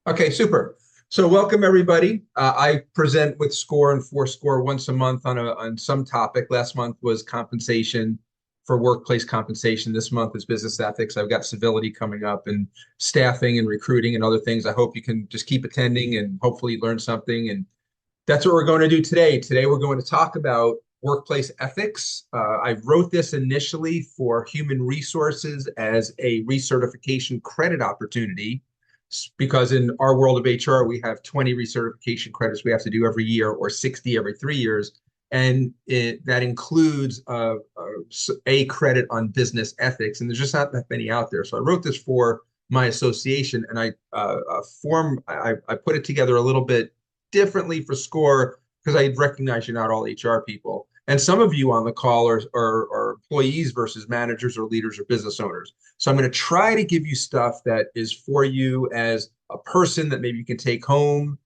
Okay, super. So welcome everybody. I present with Score and Fourscore once a month on some topic. Last month was compensation for workplace compensation. This month is business ethics. I've got civility coming up and staffing and recruiting and other things. I hope you can just keep attending and hopefully learn something. And that's what we're going to do today. Today we're going to talk about workplace ethics. I wrote this initially for human resources as a recertification credit opportunity because in our world of HR, we have 20 recertification credits we have to do every year or 60 every 3 years. And that includes a credit on business ethics. And there's just not that many out there. So I wrote this for my association and I put it together a little bit differently for Score because I recognize you're not all HR people. And some of you on the call are employees versus managers or leaders or business owners. So I'm going to try to give you stuff that is for you as a person that maybe you can take home,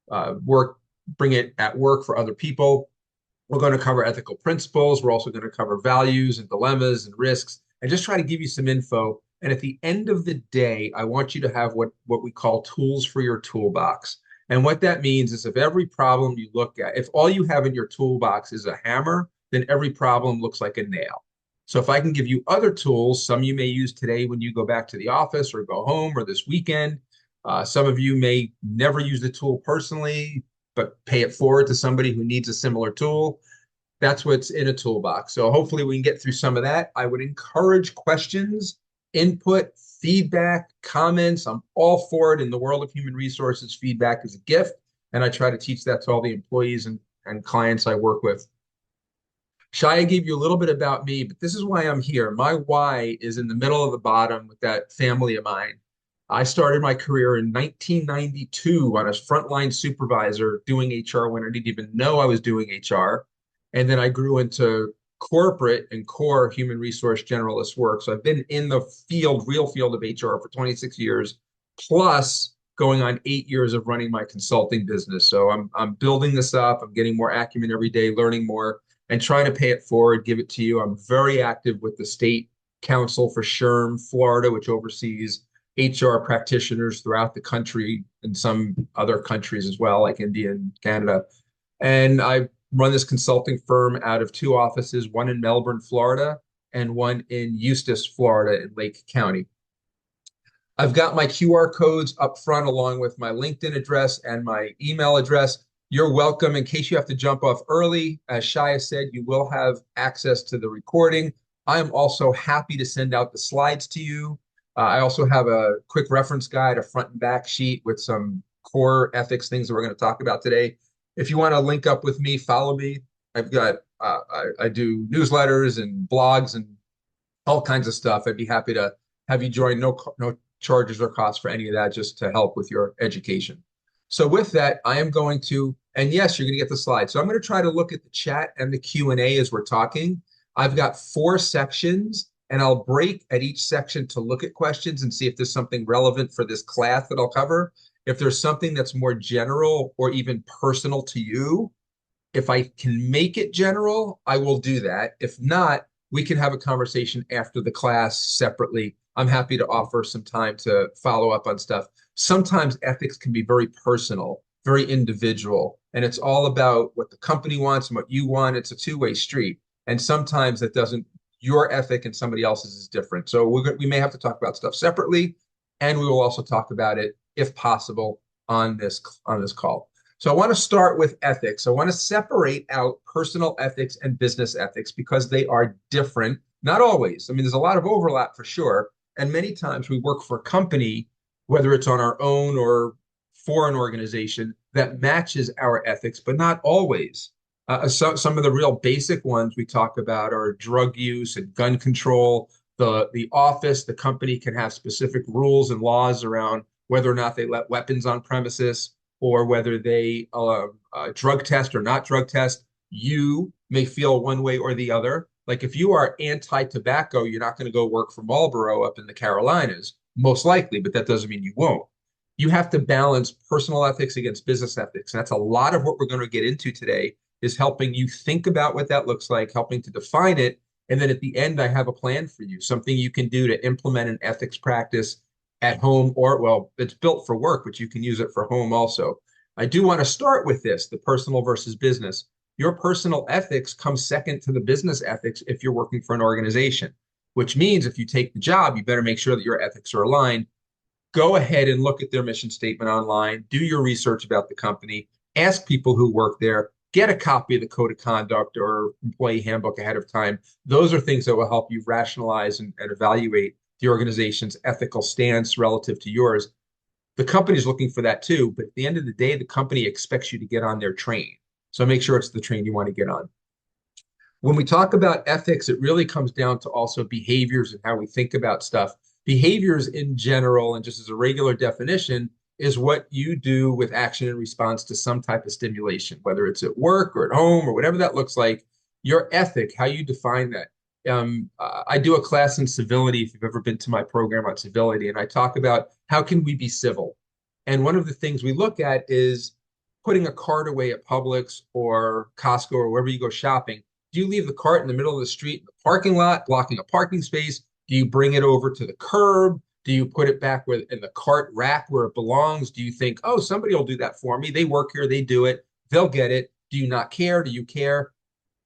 bring it at work for other people. We're going to cover ethical principles. We're also going to cover values and dilemmas and risks and just try to give you some info. And at the end of the day, I want you to have what we call tools for your toolbox. And what that means is if every problem you look at, if all you have in your toolbox is a hammer, then every problem looks like a nail. So if I can give you other tools, some you may use today when you go back to the office or go home or this weekend. Some of you may never use the tool personally, but pay it forward to somebody who needs a similar tool. That's what's in a toolbox. So hopefully we can get through some of that. I would encourage questions, input, feedback, comments. I'm all for it. In the world of human resources, feedback is a gift. And I try to teach that to all the employees and clients I work with. Shia gave you a little bit about me, but this is why I'm here. My why is in the middle of the bottom with that family of mine. I started my career in 1992 on a frontline supervisor doing HR when I didn't even know I was doing HR. And then I grew into corporate and core human resource generalist work. So I've been in the field, real field of HR for 26 years, plus going on 8 years of running my consulting business. So I'm building this up. I'm getting more acumen every day, learning more and trying to pay it forward, give it to you. I'm very active with the state council for SHRM, Florida, which oversees HR practitioners throughout the country and some other countries as well, like India and Canada. And I run this consulting firm out of two offices, one in Melbourne, Florida, and one in Eustis, Florida, in Lake County. I've got my QR codes up front along with my LinkedIn address and my email address. You're welcome in case you have to jump off early. As Shia said, you will have access to the recording. I am also happy to send out the slides to you. I also have a quick reference guide, a front and back sheet with some core ethics things that we're going to talk about today. If you want to link up with me, follow me. I've got I do newsletters and blogs and all kinds of stuff. I'd be happy to have you join. No charges or costs for any of that, just to help with your education. So with that, I am going to, and yes, you're going to get the slides. So I'm going to try to look at the chat and the Q&A as we're talking. I've got 4 sections, and I'll break at each section to look at questions and see if there's something relevant for this class that I'll cover. If there's something that's more general or even personal to you, if I can make it general, I will do that. If not, we can have a conversation after the class separately. I'm happy to offer some time to follow up on stuff. Sometimes ethics can be very personal, very individual, and it's all about what the company wants and what you want. It's a two-way street. And sometimes that doesn't, your ethic and somebody else's is different. So we may have to talk about stuff separately, and we will also talk about it, if possible, on this call. So I want to start with ethics. I want to separate out personal ethics and business ethics because they are different. Not always. I mean, there's a lot of overlap for sure. And many times we work for a company, whether it's on our own or for an organization, that matches our ethics, but not always. Some of the real basic ones we talk about are drug use and gun control. The office, the company can have specific rules and laws around whether or not they let weapons on premises or whether they drug test or not drug test. You may feel one way or the other. Like if you are anti-tobacco, you're not going to go work for Marlboro up in the Carolinas, most likely, but that doesn't mean you won't. You have to balance personal ethics against business ethics. And that's a lot of what we're going to get into today is helping you think about what that looks like, helping to define it. And then at the end, I have a plan for you, something you can do to implement an ethics practice at home, or well, it's built for work, but you can use it for home also. I do want to start with this, the personal versus business. Your personal ethics comes second to the business ethics if you're working for an organization, which means if you take the job, you better make sure that your ethics are aligned. Go ahead and look at their mission statement online, do your research about the company, ask people who work there, get a copy of the code of conduct or employee handbook ahead of time. Those are things that will help you rationalize and evaluate the organization's ethical stance relative to yours. The company is looking for that too, but at the end of the day, the company expects you to get on their train. So make sure it's the train you want to get on. When we talk about ethics, it really comes down to also behaviors and how we think about stuff. Behaviors in general, and just as a regular definition, is what you do with action in response to some type of stimulation, whether it's at work or at home or whatever that looks like. Your ethic, how you define that. I do a class in civility, if you've ever been to my program on civility, and I talk about how can we be civil. And one of the things we look at is putting a cart away at Publix or Costco or wherever you go shopping. Do you leave the cart in the middle of the street in the parking lot, blocking a parking space? Do you bring it over to the curb? Do you put it back in the cart rack where it belongs? Do you think, oh, somebody will do that for me? They work here, they do it, they'll get it. Do you not care? Do you care?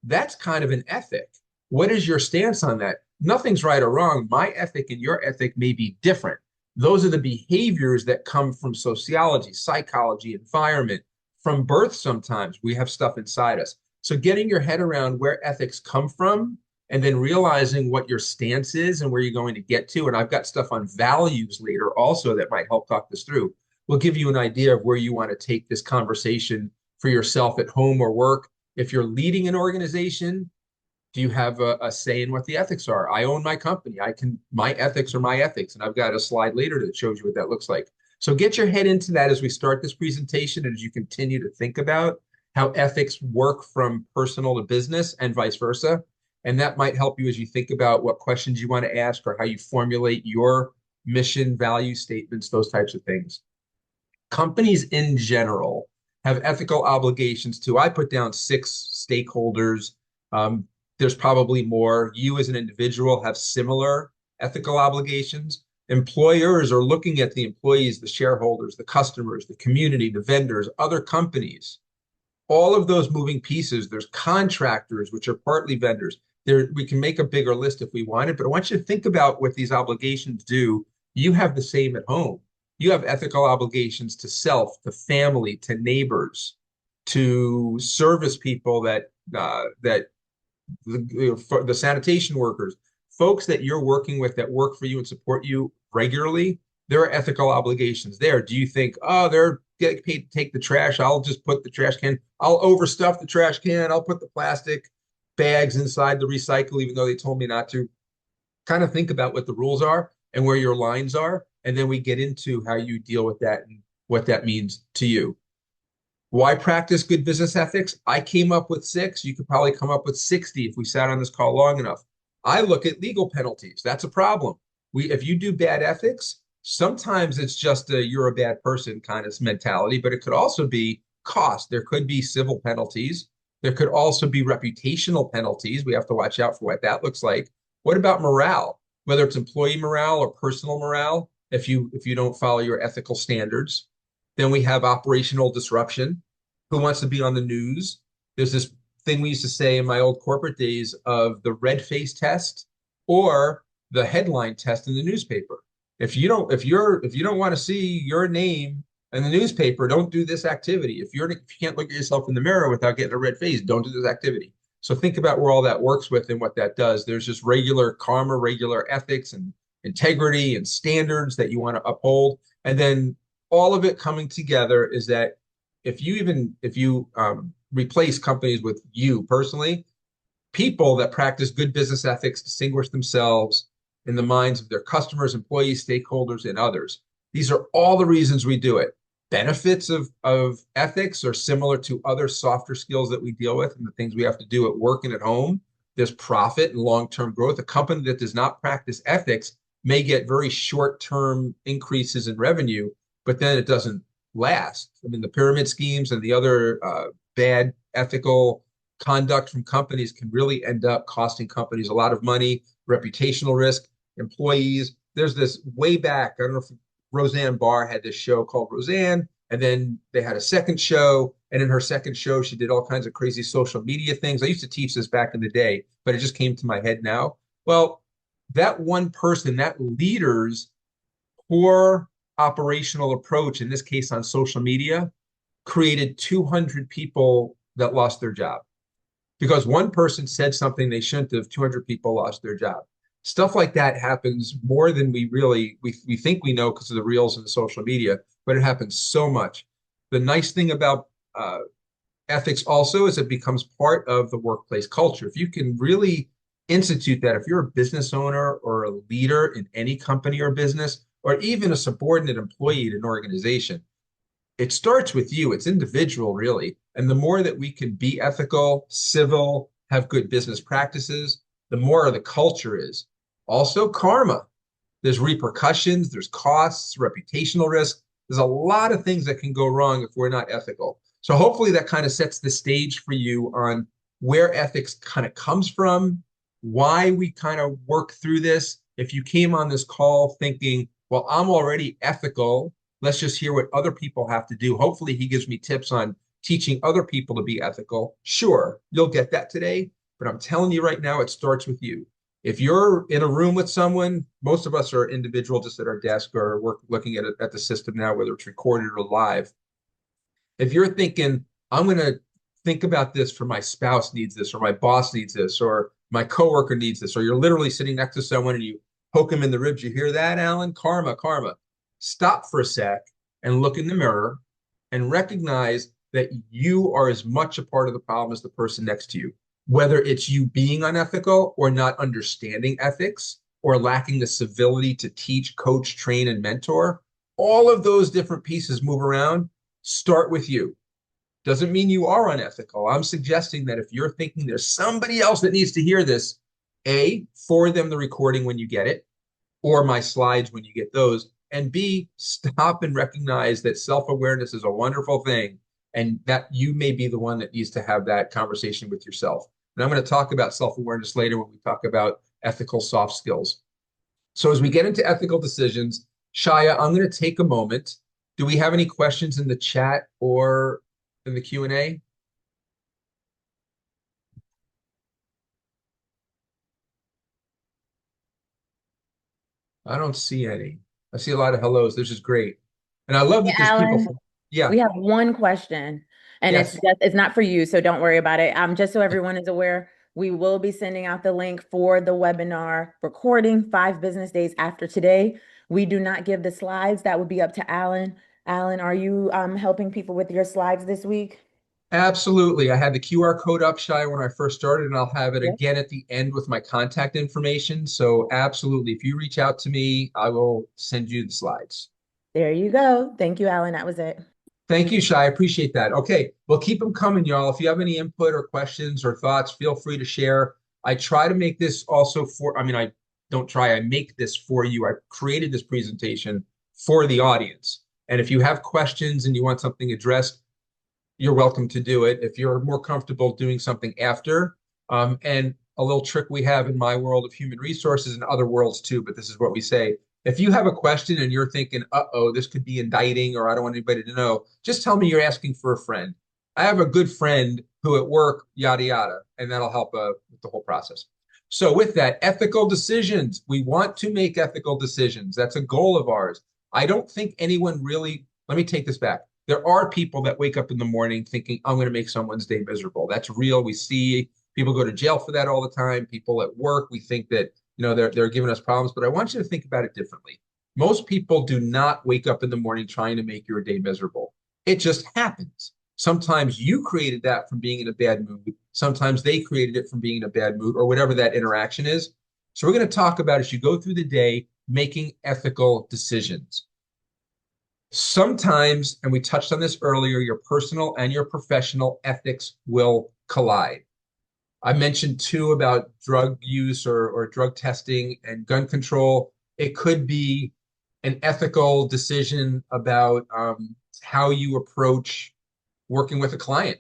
That's kind of an ethic. What is your stance on that? Nothing's right or wrong. My ethic and your ethic may be different. Those are the behaviors that come from sociology, psychology, environment, from birth sometimes. We have stuff inside us. So getting your head around where ethics come from and then realizing what your stance is and where you're going to get to. And I've got stuff on values later also that might help talk this through. Will give you an idea of where you want to take this conversation for yourself at home or work. If you're leading an organization, do you have a say in what the ethics are? I own my company. My ethics are my ethics. And I've got a slide later that shows you what that looks like. So get your head into that as we start this presentation and as you continue to think about how ethics work from personal to business and vice versa. And that might help you as you think about what questions you want to ask or how you formulate your mission, value statements, those types of things. Companies in general have ethical obligations to, I put down 6 stakeholders. There's probably more. You as an individual have similar ethical obligations. Employers are looking at the employees, the shareholders, the customers, the community, the vendors, other companies, all of those moving pieces. There's contractors, which are partly vendors. We can make a bigger list if we wanted, but I want you to think about what these obligations do. You have the same at home. You have ethical obligations to self, to family, to neighbors, to service people that the sanitation workers, folks that you're working with that work for you and support you regularly. There are ethical obligations there. Do you think, oh, they're getting paid to take the trash? I'll just put the trash can. I'll overstuff the trash can. I'll put the plastic bags inside the recycle, even though they told me not to. Kind of think about what the rules are and where your lines are. And then we get into how you deal with that and what that means to you. Why practice good business ethics? I came up with 6. You could probably come up with 60 if we sat on this call long enough. I look at legal penalties. That's a problem. If you do bad ethics, sometimes it's just you're a bad person kind of mentality, but it could also be cost. There could be civil penalties. There could also be reputational penalties. We have to watch out for what that looks like. What about morale? Whether it's employee morale or personal morale, if you don't follow your ethical standards. Then we have operational disruption. Who wants to be on the news? There's this thing we used to say in my old corporate days of the red face test or the headline test in the newspaper. If you don't want to see your name in the newspaper, don't do this activity. If you can't look at yourself in the mirror without getting a red face, don't do this activity. So think about where all that works with and what that does. There's just regular karma, regular ethics and integrity and standards that you want to uphold. And then all of it coming together is that if you replace companies with you personally, people that practice good business ethics distinguish themselves in the minds of their customers, employees, stakeholders, and others. These are all the reasons we do it. Benefits of ethics are similar to other softer skills that we deal with and the things we have to do at work and at home. There's profit and long-term growth. A company that does not practice ethics may get very short-term increases in revenue, but then it doesn't last. I mean, the pyramid schemes and the other bad ethical conduct from companies can really end up costing companies a lot of money, reputational risk, employees. there's this way back. I don't know if Roseanne Barr had this show called Roseanne, and then they had a second show. And in her second show, she did all kinds of crazy social media things. I used to teach this back in the day, but it just came to my head now. Well, that one person, that leader's poor operational approach, in this case on social media, created 200 people that lost their job because one person said something they shouldn't have. 200 people lost their job. Stuff like that happens more than we think we know because of the reels and the social media, but it happens so much. The nice thing about ethics also is it becomes part of the workplace culture. If you can really institute that, if you're a business owner or a leader in any company or business, or even a subordinate employee at an organization, it starts with you. It's individual, really. And the more that we can be ethical, civil, have good business practices, the more the culture is. Also, karma. There's repercussions, there's costs, reputational risk. There's a lot of things that can go wrong if we're not ethical. So hopefully that kind of sets the stage for you on where ethics kind of comes from, why we kind of work through this. If you came on this call thinking, well, I'm already ethical, let's just hear what other people have to do. Hopefully he gives me tips on teaching other people to be ethical. Sure, you'll get that today, but I'm telling you right now, it starts with you. If you're in a room with someone, most of us are individual just at our desk or we're looking at the system now, whether it's recorded or live. If you're thinking, I'm going to think about this for my spouse needs this, or my boss needs this, or my coworker needs this, or you're literally sitting next to someone and you poke him in the ribs, you hear that, Alan? Karma, karma. Stop for a sec and look in the mirror and recognize that you are as much a part of the problem as the person next to you, whether it's you being unethical or not understanding ethics or lacking the civility to teach, coach, train, and mentor. All of those different pieces move around. Start with you. Doesn't mean you are unethical. I'm suggesting that if you're thinking there's somebody else that needs to hear this, A, forward them the recording when you get it, or my slides when you get those, and B, stop and recognize that self-awareness is a wonderful thing and that you may be the one that needs to have that conversation with yourself. And I'm going to talk about self-awareness later when we talk about ethical soft skills. So as we get into ethical decisions, Shaya, I'm going to take a moment. Do we have any questions in the chat or in the Q&A? I don't see any. I see a lot of hellos. This is great. And I love Hey, that there's people Alan, from, yeah, we have one question, and yes, it's not for you, so don't worry about it. Just so everyone is aware, we will be sending out the link for the webinar recording 5 business days after today. We do not give the slides. That would be up to Alan. Alan, are you helping people with your slides this week? absolutely. I had the QR code up, Shia, when I first started, and I'll have it Yep. again at the end with my contact information. So absolutely, if you reach out to me, I will send you the slides. There you go. Thank you, Alan. That was it. Thank you, Shai. I appreciate that. Okay, well, keep them coming, y'all. If you have any input or questions or thoughts, feel free to share. I try to make this also for, I mean, I don't try, I make this for you. I created this presentation for the audience. And if you have questions and you want something addressed, you're welcome to do it. If you're more comfortable doing something after, and a little trick we have in my world of human resources and other worlds too, but this is what we say. If you have a question and you're thinking, uh-oh, this could be indicting or I don't want anybody to know, just tell me you're asking for a friend. I have a good friend who at work, yada, yada, and that'll help with the whole process. So with that, ethical decisions. We want to make ethical decisions. That's a goal of ours. I don't think anyone really, let me take this back. There are people that wake up in the morning thinking, I'm going to make someone's day miserable. That's real. We see people go to jail for that all the time. People at work, we think that, they're giving us problems, but I want you to think about it differently. Most people do not wake up in the morning trying to make your day miserable. It just happens. Sometimes you created that from being in a bad mood. Sometimes they created it from being in a bad mood or whatever that interaction is. So we're going to talk about as you go through the day, making ethical decisions. Sometimes, and we touched on this earlier, your personal and your professional ethics will collide. I mentioned too about drug use or drug testing and gun control. It could be an ethical decision about how you approach working with a client.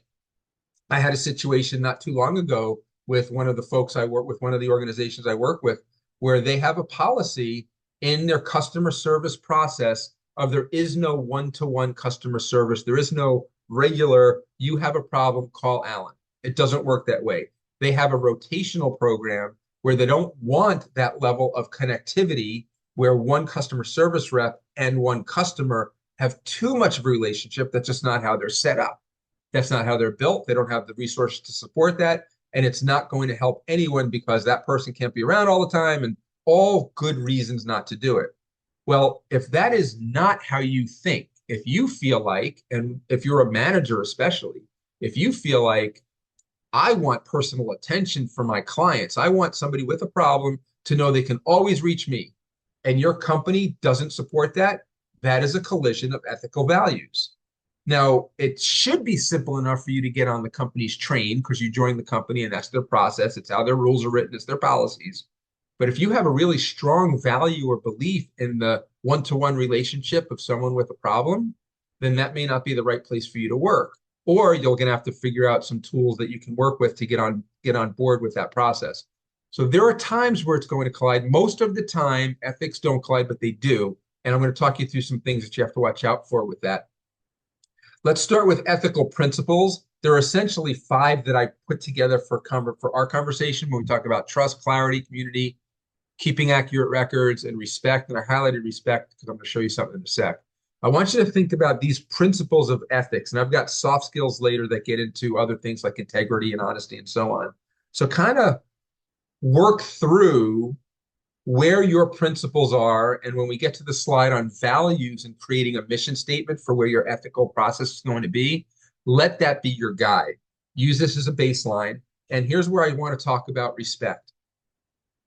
I had a situation not too long ago with one of the folks I work with, one of the organizations I work with, where they have a policy in their customer service process of there is no one-to-one customer service. There is no regular, you have a problem, call Alan. It doesn't work that way. They have a rotational program where they don't want that level of connectivity where one customer service rep and one customer have too much of a relationship. That's just not how they're set up. That's not how they're built. They don't have the resources to support that. And it's not going to help anyone because that person can't be around all the time and all good reasons not to do it. Well, if that is not how you think, if you feel like, and if you're a manager especially, if you feel like I want personal attention for my clients, I want somebody with a problem to know they can always reach me, and your company doesn't support that, that is a collision of ethical values. Now, it should be simple enough for you to get on the company's train because you joined the company and that's their process. It's how their rules are written, it's their policies. But if you have a really strong value or belief in the one-to-one relationship of someone with a problem, then that may not be the right place for you to work. Or you're going to have to figure out some tools that you can work with to get on board with that process. So there are times where it's going to collide. Most of the time, ethics don't collide, but they do. And I'm going to talk you through some things that you have to watch out for with that. Let's start with ethical principles. There are essentially 5 that I put together for our conversation when we talk about trust, clarity, community, keeping accurate records, and respect. And I highlighted respect because I'm going to show you something in a sec. I want you to think about these principles of ethics. And I've got soft skills later that get into other things like integrity and honesty and so on. So kind of work through where your principles are. And when we get to the slide on values and creating a mission statement for where your ethical process is going to be, let that be your guide. Use this as a baseline. And here's where I want to talk about respect.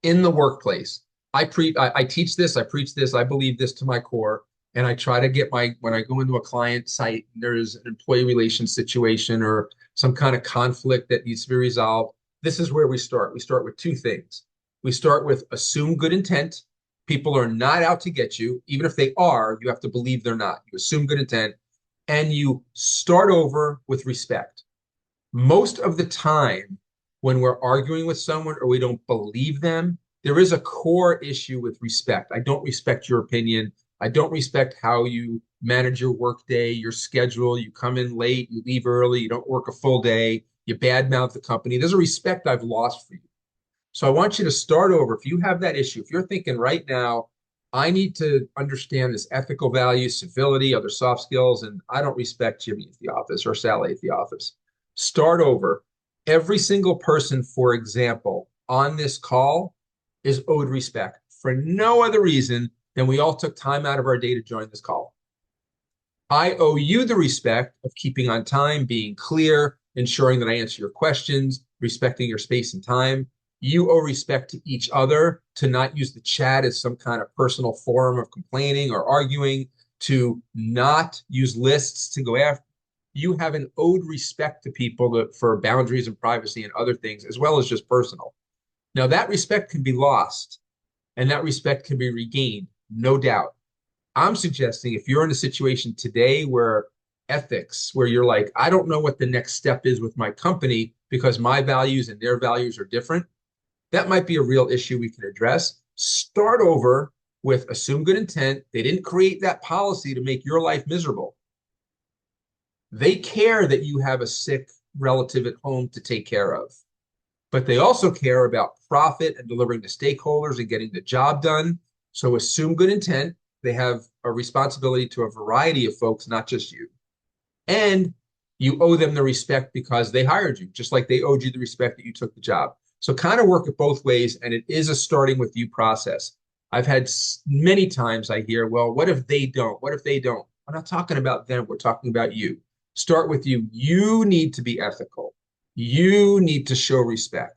In the workplace, I teach this, I preach this, I believe this to my core. And I try to get when I go into a client site, and there's an employee relations situation or some kind of conflict that needs to be resolved. This is where we start. We start with 2 things. We start with assume good intent. People are not out to get you. Even if they are, you have to believe they're not. You assume good intent and you start over with respect. Most of the time when we're arguing with someone or we don't believe them, there is a core issue with respect. I don't respect your opinion. I don't respect how you manage your workday, your schedule. You come in late, you leave early, you don't work a full day, you badmouth the company. There's a respect I've lost for you. So I want you to start over. If you have that issue, if you're thinking right now, I need to understand this ethical value, civility, other soft skills, and I don't respect Jimmy at the office or Sally at the office. Start over. Every single person, for example, on this call is owed respect for no other reason than we all took time out of our day to join this call. I owe you the respect of keeping on time, being clear, ensuring that I answer your questions, respecting your space and time. You owe respect to each other, to not use the chat as some kind of personal forum of complaining or arguing, to not use lists to go after. You have an owed respect to people for boundaries and privacy and other things, as well as just personal. Now, that respect can be lost and that respect can be regained, no doubt. I'm suggesting if you're in a situation today where ethics, where you're like, I don't know what the next step is with my company because my values and their values are different, that might be a real issue we can address. Start over with assume good intent. They didn't create that policy to make your life miserable. They care that you have a sick relative at home to take care of, but they also care about profit and delivering to stakeholders and getting the job done. So assume good intent. They have a responsibility to a variety of folks, not just you. And you owe them the respect because they hired you, just like they owed you the respect that you took the job. So kind of work it both ways, and it is a starting with you process. I've had many times I hear, well, what if they don't? What if they don't? We're not talking about them. We're talking about you. Start with you. You need to be ethical. You need to show respect.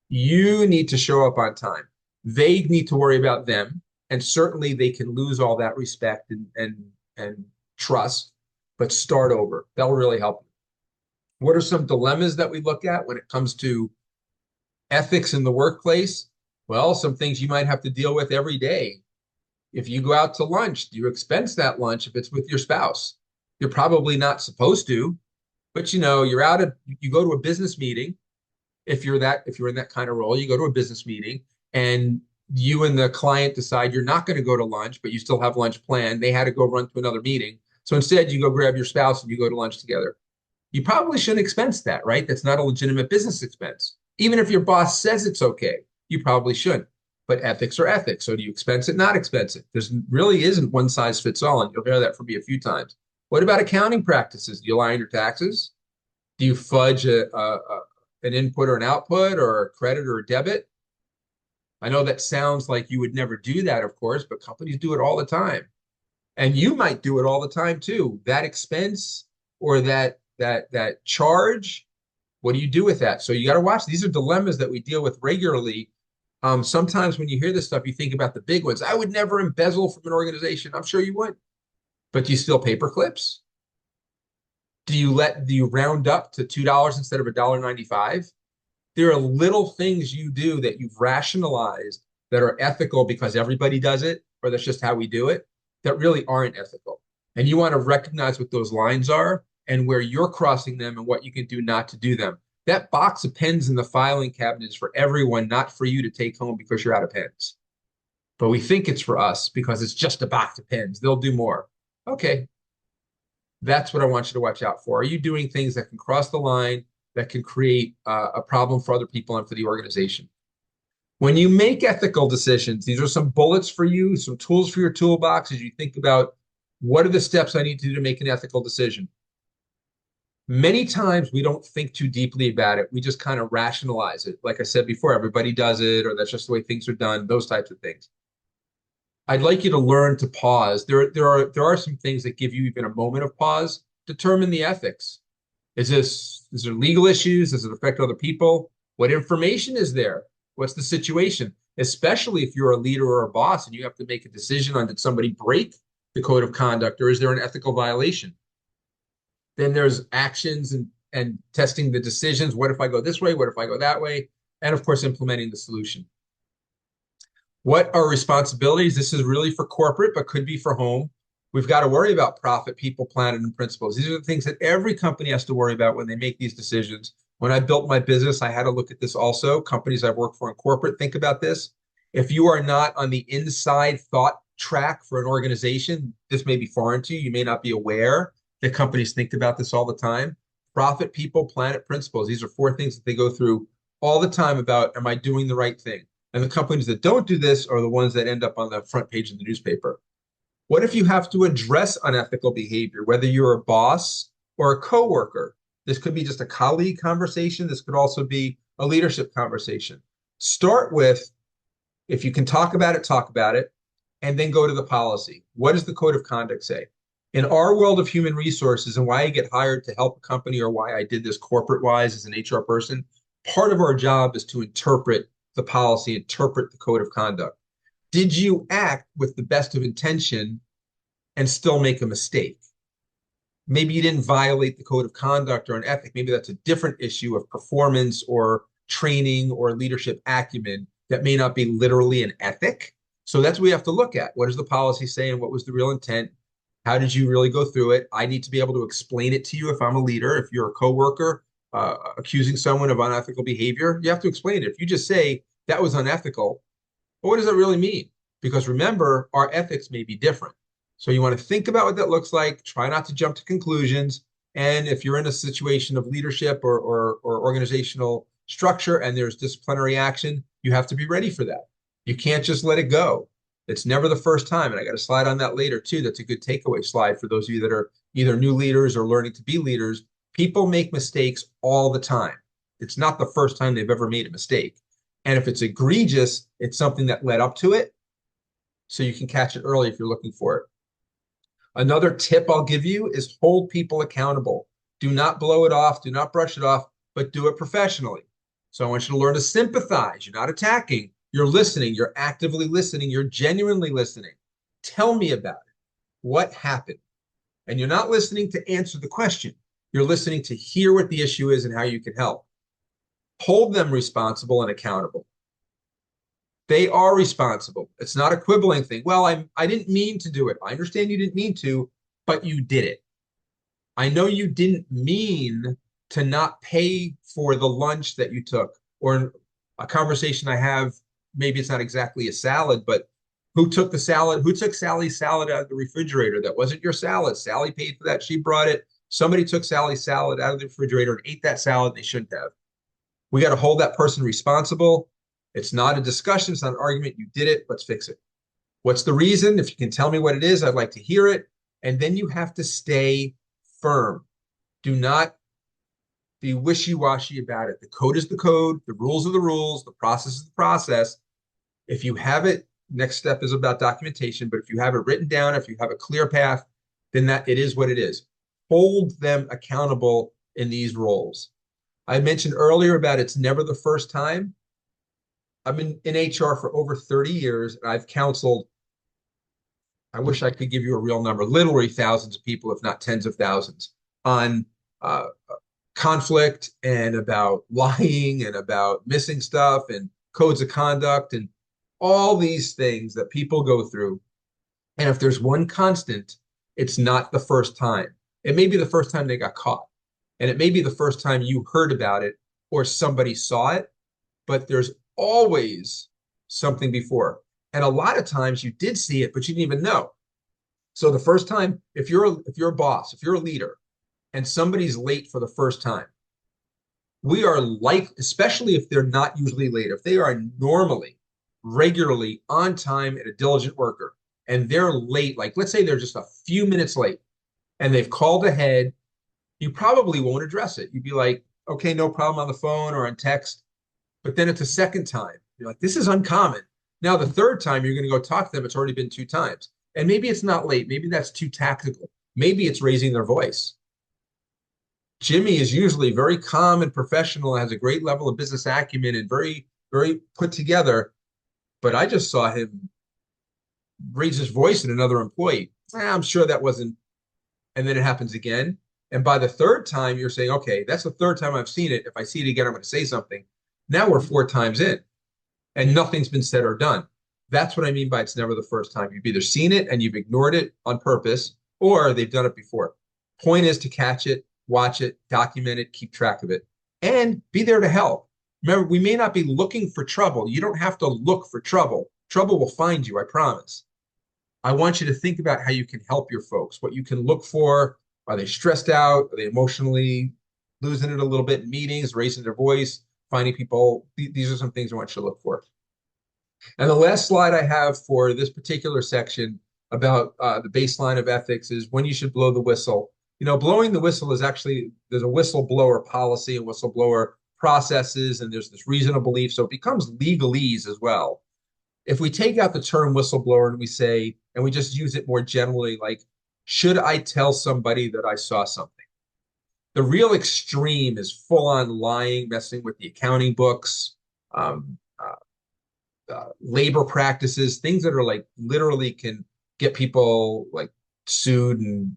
You need to show up on time. They need to worry about them. And certainly they can lose all that respect and trust, but start over. That'll really help you. What are some dilemmas that we look at when it comes to ethics in the workplace? Well, some things you might have to deal with every day. If you go out to lunch, do you expense that lunch if it's with your spouse? You're probably not supposed to, but you go to a business meeting. If you're in that kind of role, you go to a business meeting and you and the client decide you're not going to go to lunch, but you still have lunch planned. They had to go run to another meeting. So instead, you go grab your spouse and you go to lunch together. You probably shouldn't expense that, right? That's not a legitimate business expense. Even if your boss says it's okay, you probably shouldn't. But ethics are ethics. So do you expense it, not expense it? There really isn't one size fits all. And you'll hear that from me a few times. What about accounting practices? Do you lie on your taxes? Do you fudge an input or an output or a credit or a debit? I know that sounds like you would never do that, of course, but companies do it all the time. And you might do it all the time too. That expense or that charge, what do you do with that? So you got to watch. These are dilemmas that we deal with regularly. Sometimes when you hear this stuff, you think about the big ones. I would never embezzle from an organization. I'm sure you would. But do you steal paper clips? Do you round up to $2 instead of $1.95? There are little things you do that you've rationalized that are ethical because everybody does it, or that's just how we do it, that really aren't ethical. And you want to recognize what those lines are and where you're crossing them and what you can do not to do them. That box of pens in the filing cabinet is for everyone, not for you to take home because you're out of pens. But we think it's for us because it's just a box of pens. They'll do more. Okay, that's what I want you to watch out for. Are you doing things that can cross the line, that can create a problem for other people and for the organization? When you make ethical decisions, these are some bullets for you, some tools for your toolbox as you think about what are the steps I need to do to make an ethical decision. Many times we don't think too deeply about it. We just kind of rationalize it. Like I said before, everybody does it, or that's just the way things are done, those types of things. I'd like you to learn to pause. There are some things that give you even a moment of pause. Determine the ethics. Is there legal issues? Does it affect other people? What information is there? What's the situation? Especially if you're a leader or a boss and you have to make a decision on did somebody break the code of conduct or is there an ethical violation? Then there's actions and testing the decisions. What if I go this way? What if I go that way? And of course, implementing the solution. What are responsibilities? This is really for corporate, but could be for home. We've got to worry about profit, people, planet, and principles. These are the things that every company has to worry about when they make these decisions. When I built my business, I had to look at this also. Companies I've worked for in corporate, think about this. If you are not on the inside thought track for an organization, this may be foreign to you. You may not be aware that companies think about this all the time. Profit, people, planet, principles. These are four things that they go through all the time about, am I doing the right thing? And the companies that don't do this are the ones that end up on the front page of the newspaper. What if you have to address unethical behavior, whether you're a boss or a coworker? This could be just a colleague conversation. This could also be a leadership conversation. Start with, if you can talk about it, and then go to the policy. What does the code of conduct say? In our world of human resources and why I get hired to help a company or why I did this corporate-wise as an HR person, part of our job is to interpret the policy, interpret the code of conduct. Did you act with the best of intention and still make a mistake? Maybe you didn't violate the code of conduct or an ethic. Maybe that's a different issue of performance or training or leadership acumen that may not be literally an ethic. So that's what we have to look at. What does the policy say and what was the real intent? How did you really go through it? I need to be able to explain it to you if I'm a leader. If you're a coworker accusing someone of unethical behavior, you have to explain it. If you just say that was unethical, well, what does that really mean? Because remember, our ethics may be different. So you want to think about what that looks like. Try not to jump to conclusions. And if you're in a situation of leadership or organizational structure and there's disciplinary action, you have to be ready for that. You can't just let it go. It's never the first time. And I got a slide on that later too. That's a good takeaway slide for those of you that are either new leaders or learning to be leaders. People make mistakes all the time. It's not the first time they've ever made a mistake. And if it's egregious, it's something that led up to it. So you can catch it early if you're looking for it. Another tip I'll give you is hold people accountable. Do not blow it off. Do not brush it off, but do it professionally. So I want you to learn to sympathize. You're not attacking. You're listening. You're actively listening. You're genuinely listening. Tell me about it. What happened? And you're not listening to answer the question. You're listening to hear what the issue is and how you can help. Hold them responsible and accountable. They are responsible. It's not a quibbling thing. Well, I didn't mean to do it. I understand you didn't mean to, but you did it. I know you didn't mean to not pay for the lunch that you took, or a conversation I have maybe it's not exactly a salad, but who took the salad? Who took Sally's salad out of the refrigerator? That wasn't your salad. Sally paid for that. She brought it. Somebody took Sally's salad out of the refrigerator and ate that salad they shouldn't have. We got to hold that person responsible. It's not a discussion. It's not an argument. You did it. Let's fix it. What's the reason? If you can tell me what it is, I'd like to hear it. And then you have to stay firm. Do not be wishy-washy about it. The code is the code. The rules are the rules. The process is the process. If you have it, next step is about documentation. But if you have it written down, if you have a clear path, then that it is what it is. Hold them accountable in these roles. I mentioned earlier about it's never the first time. I've been in HR for over 30 years, and I've counseled, I wish I could give you a real number, literally thousands of people, if not tens of thousands, on conflict and about lying and about missing stuff and codes of conduct and all these things that people go through. And if there's one constant, it's not the first time. It may be the first time they got caught. And it may be the first time you heard about it or somebody saw it, but there's always something before. And a lot of times you did see it, but you didn't even know. So the first time, if you're a boss, if you're a leader, and somebody's late for the first time, we are like, especially if they're not usually late, if they are normally, regularly on time and a diligent worker, and they're late, like let's say they're just a few minutes late, and they've called ahead, you probably won't address it. You'd be like, okay, no problem on the phone or on text. But then it's a second time. You're like, this is uncommon. Now, the third time you're going to go talk to them, it's already been 2 times. And maybe it's not late. Maybe that's too tactical. Maybe it's raising their voice. Jimmy is usually very calm and professional, has a great level of business acumen and very, very put together. But I just saw him raise his voice at another employee. I'm sure that wasn't. And then it happens again. And by the third time, you're saying, okay, that's the third time I've seen it. If I see it again, I'm going to say something. Now we're 4 times in and nothing's been said or done. That's what I mean by it's never the first time. You've either seen it and you've ignored it on purpose, or they've done it before. Point is to catch it, watch it, document it, keep track of it, and be there to help. Remember, we may not be looking for trouble. You don't have to look for trouble. Trouble will find you, I promise. I want you to think about how you can help your folks, what you can look for. Are they stressed out? Are they emotionally losing it a little bit in meetings, raising their voice, finding people? These are some things I want you to look for. And the last slide I have for this particular section about the baseline of ethics is when you should blow the whistle. You know, blowing the whistle is actually, there's a whistleblower policy and whistleblower processes, and there's this reasonable belief. So it becomes legalese as well. If we take out the term whistleblower and we say, and we just use it more generally, like, should I tell somebody that I saw something? The real extreme is full-on lying, messing with the accounting books, labor practices, things that are like literally can get people like sued and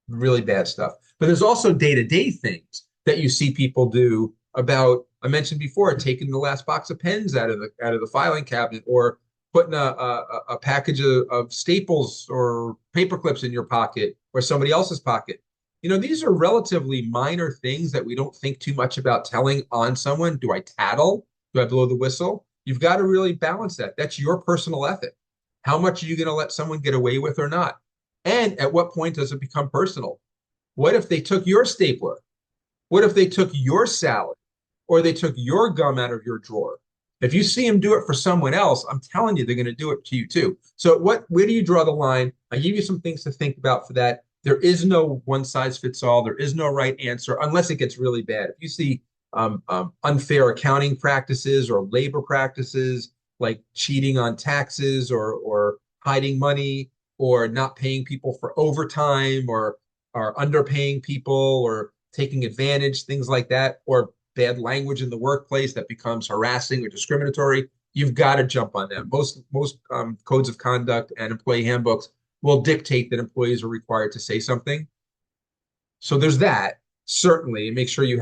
really bad stuff. But there's also day-to-day things that you see people do about, I mentioned before, taking the last box of pens out of the filing cabinet, or putting a package of staples or paper clips in your pocket or somebody else's pocket. You know, these are relatively minor things that we don't think too much about telling on someone. Do I tattle? Do I blow the whistle? You've got to really balance that. That's your personal ethic. How much are you going to let someone get away with or not? And at what point does it become personal? What if they took your stapler? What if they took your salad? Or they took your gum out of your drawer? If you see them do it for someone else, I'm telling you, they're going to do it to you too. So where do you draw the line? I give you some things to think about for that. There is no one size fits all. There is no right answer unless it gets really bad. If you see unfair accounting practices or labor practices, like cheating on taxes or hiding money or not paying people for overtime or underpaying people or taking advantage, things like that, or bad language in the workplace that becomes harassing or discriminatory, you've got to jump on them. Most codes of conduct and employee handbooks will dictate that employees are required to say something. So there's that, certainly, and make sure you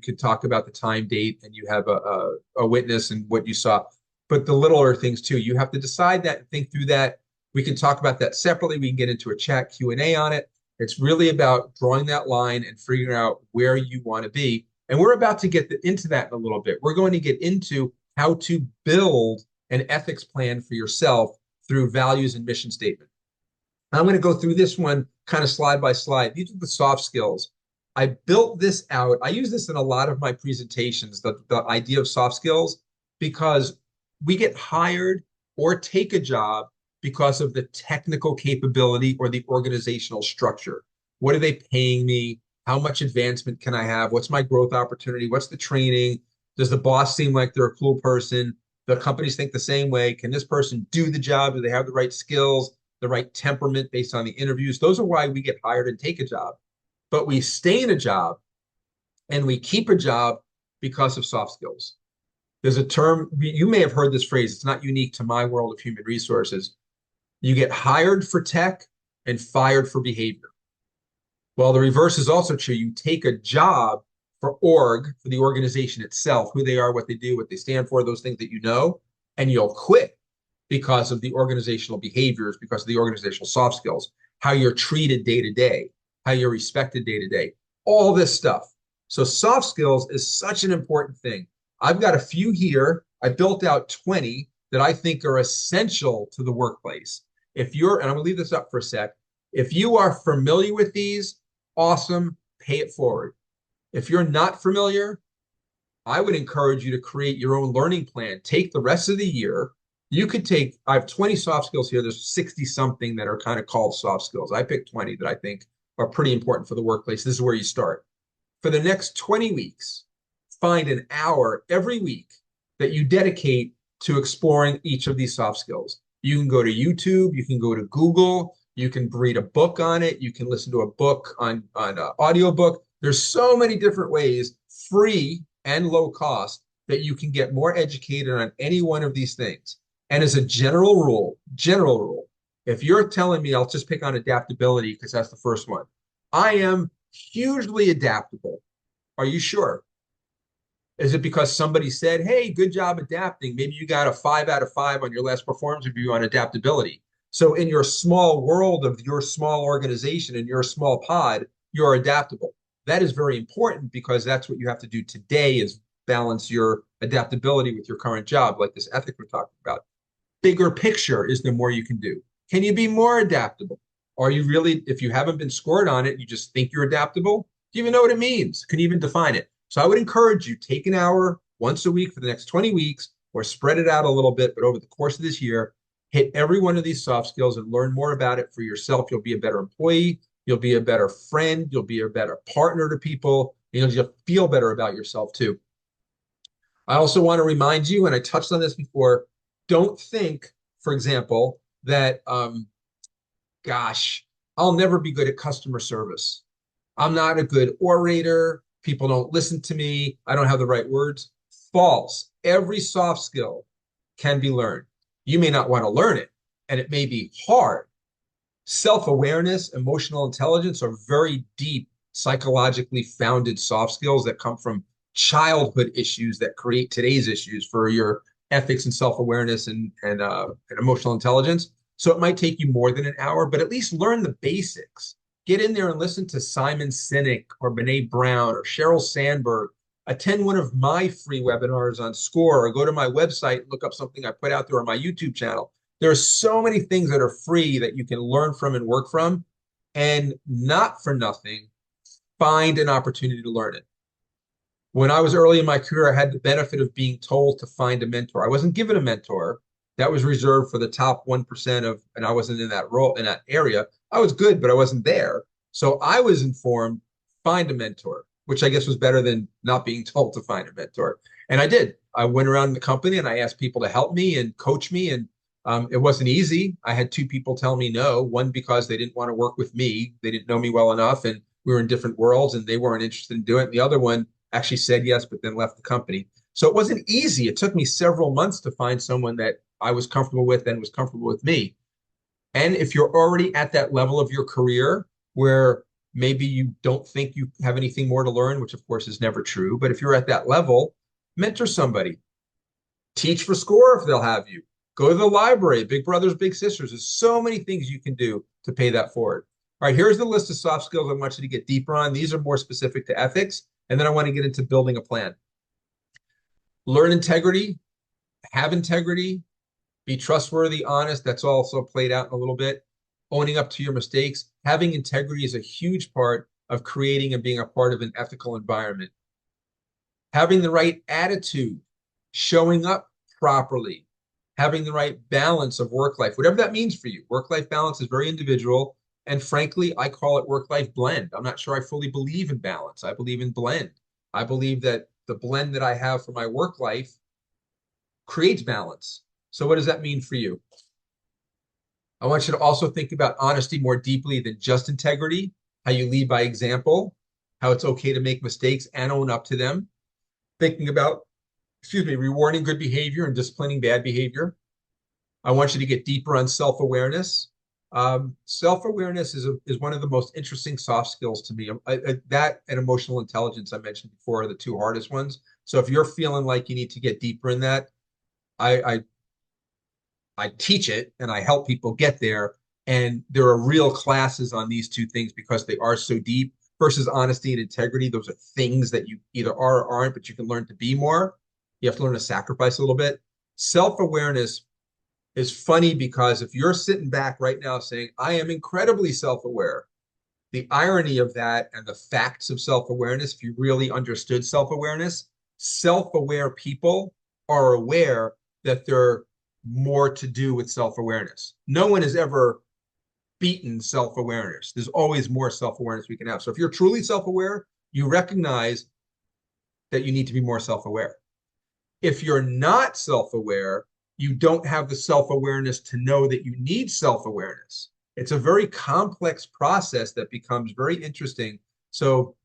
can talk about the time, date, and you have a witness and what you saw. But the littler things too, you have to decide that and think through that. We can talk about that separately. We can get into a chat Q&A on it. It's really about drawing that line and figuring out where you want to be. And we're about to get into that in a little bit. We're going to get into how to build an ethics plan for yourself through values and mission statement. I'm going to go through this one kind of slide by slide. These are the soft skills. I built this out. I use this in a lot of my presentations, the idea of soft skills, because we get hired or take a job because of the technical capability or the organizational structure. What are they paying me? How much advancement can I have? What's my growth opportunity? What's the training? Does the boss seem like they're a cool person? The companies think the same way. Can this person do the job? Do they have the right skills, the right temperament based on the interviews? Those are why we get hired and take a job. But we stay in a job and we keep a job because of soft skills. There's a term, you may have heard this phrase, it's not unique to my world of human resources. You get hired for tech and fired for behavior. Well, the reverse is also true. You take a job for for the organization itself, who they are, what they do, what they stand for, those things that you know, and you'll quit because of the organizational behaviors, because of the organizational soft skills, how you're treated day to day, how you're respected day to day, all this stuff. So soft skills is such an important thing. I've got a few here. I built out 20 that I think are essential to the workplace. If you're, and I'm going to leave this up for a sec, if you are familiar with these, awesome, pay it forward. If you're not familiar, I would encourage you to create your own learning plan. Take the rest of the year. You could take, I have 20 soft skills here. There's 60 something that are kind of called soft skills. I picked 20 that I think are pretty important for the workplace. This is where you start. For the next 20 weeks, find an hour every week that you dedicate to exploring each of these soft skills. You can go to YouTube, you can go to Google, you can read a book on it, you can listen to a book on an audiobook. There's so many different ways, free and low cost, that you can get more educated on any one of these things. And as a general rule, if you're telling me, I'll just pick on adaptability because that's the first one. I am hugely adaptable. Are you sure? Is it because somebody said, hey, good job adapting? Maybe you got a 5 out of 5 on your last performance review on adaptability. So in your small world of your small organization, in your small pod, you're adaptable. That is very important because that's what you have to do today is balance your adaptability with your current job, like this ethic we're talking about. Bigger picture is the more you can do. Can you be more adaptable? Are you really, if you haven't been scored on it, you just think you're adaptable? Do you even know what it means? Can you even define it? So I would encourage you, take an hour once a week for the next 20 weeks or spread it out a little bit, but over the course of this year, hit every one of these soft skills and learn more about it for yourself. You'll be a better employee. You'll be a better friend. You'll be a better partner to people. You'll feel better about yourself too. I also want to remind you, and I touched on this before, don't think, for example, that, gosh, I'll never be good at customer service. I'm not a good orator. People don't listen to me. I don't have the right words. False. Every soft skill can be learned. You may not want to learn it, and it may be hard. Self-awareness, emotional intelligence are very deep, psychologically founded soft skills that come from childhood issues that create today's issues for your ethics and self-awareness and emotional intelligence. So it might take you more than an hour, but at least learn the basics. Get in there and listen to Simon Sinek or Brene Brown or Sheryl Sandberg. Attend one of my free webinars on SCORE or go to my website and look up something I put out there on my YouTube channel. There are so many things that are free that you can learn from and work from, and not for nothing, find an opportunity to learn it. When I was early in my career, I had the benefit of being told to find a mentor. I wasn't given a mentor. That was reserved for the top 1% of, and I wasn't in that role, in that area. I was good, but I wasn't there. So I was informed, find a mentor, which I guess was better than not being told to find a mentor. And I did. I went around the company and I asked people to help me and coach me. And it wasn't easy. I had 2 people tell me no, one because they didn't want to work with me. They didn't know me well enough and we were in different worlds and they weren't interested in doing it. And the other one actually said yes, but then left the company. So it wasn't easy. It took me several months to find someone that I was comfortable with and was comfortable with me. And if you're already at that level of your career where maybe you don't think you have anything more to learn, which of course is never true, but if you're at that level, mentor somebody. Teach for SCORE if they'll have you. Go to the library, Big Brothers, Big Sisters. There's so many things you can do to pay that forward. All right, here's the list of soft skills I want you to get deeper on. These are more specific to ethics. And then I want to get into building a plan. Learn integrity, have integrity, be trustworthy, honest. That's also played out in a little bit. Owning up to your mistakes. Having integrity is a huge part of creating and being a part of an ethical environment. Having the right attitude, showing up properly, having the right balance of work life, whatever that means for you. Work life balance is very individual. And frankly, I call it work life blend. I'm not sure I fully believe in balance. I believe in blend. I believe that the blend that I have for my work life creates balance. So, what does that mean for you? I want you to also think about honesty more deeply than just integrity, how you lead by example, how it's okay to make mistakes and own up to them. Thinking about, rewarding good behavior and disciplining bad behavior. I want you to get deeper on self-awareness. Self-awareness is one of the most interesting soft skills to me. That and emotional intelligence I mentioned before are the two hardest ones. So if you're feeling like you need to get deeper in that, I I teach it and I help people get there. And there are real classes on these two things because they are so deep versus honesty and integrity. Those are things that you either are or aren't, but you can learn to be more. You have to learn to sacrifice a little bit. Self-awareness is funny because if you're sitting back right now saying, I am incredibly self-aware, the irony of that and the facts of self-awareness, if you really understood self-awareness, self-aware people are aware that they're more to do with self-awareness. No one has ever beaten self-awareness. There's always more self-awareness we can have. So if you're truly self-aware, you recognize that you need to be more self-aware. If you're not self-aware, you don't have the self-awareness to know that you need self-awareness. It's a very complex process that becomes very interesting. So